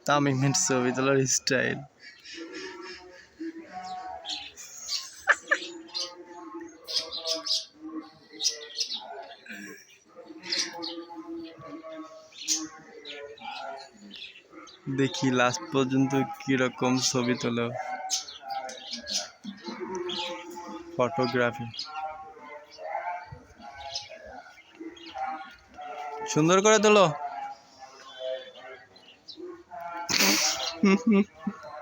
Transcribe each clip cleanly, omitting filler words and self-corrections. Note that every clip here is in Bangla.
তামিমের ছবি তোলার স্টাইল। দেখি লাস্ট পর্যন্ত কিরকম ছবি তোলো। ফটোগ্রাফি সুন্দর করে তোলো।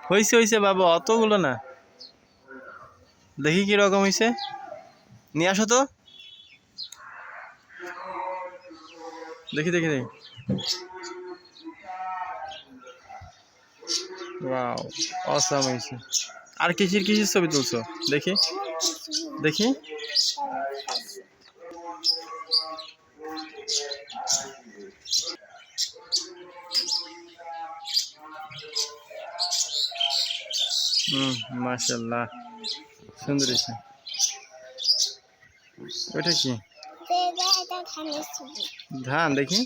হয়েছে হয়েছে বাবা, অতগুলো না। দেখি কিরকম হয়েছে, নিয়ে আসো তো। দেখি দেখি দেখি। ওয়াও, অসাম হয়েছে। আর কিসের কিসের ছবি তুলছো দেখি দেখি। মাশাআল্লাহ, সুন্দর হয়েছে। ওইটা কি ধান? দেখি।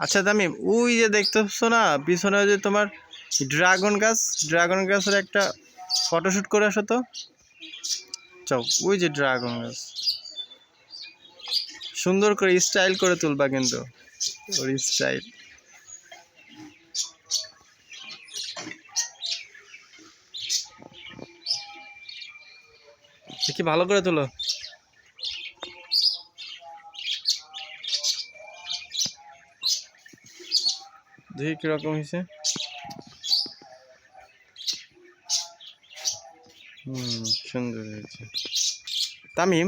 আচ্ছা তামিম, ওই যে দেখতেছো না পিছনে যে তোমার ড্রাগন গাছ, ড্রাগন গাছের একটা ফটোশুট করে আসো তো। চাও, ওই যে ড্রাগন গাছ, সুন্দর করে স্টাইল করে তুলবা কিন্তু, ওর স্টাইল। দেখি ভালো করে তোলো। দেখি কিরকম হয়েছে। সুন্দর হয়েছে। তামিম,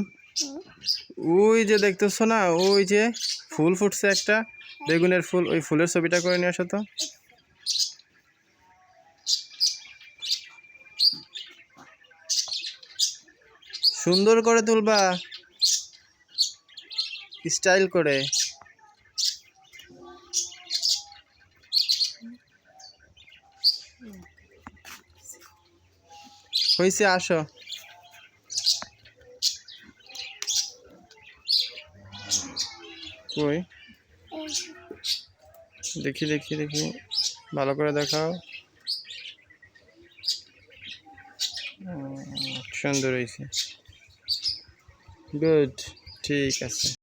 ওই যে দেখতেছো না ওই যে ফুল ফুটছে একটা, বেগুনের ফুল, ওই ফুলের ছবিটা করে নিয়ে আসো তো। সুন্দর করে তুলবা, স্টাইল করে। হয়েছে, আসো। কই দেখি দেখি দেখি, ভালো করে দেখাও। সুন্দর হয়েছে, গুড, ঠিক আছে।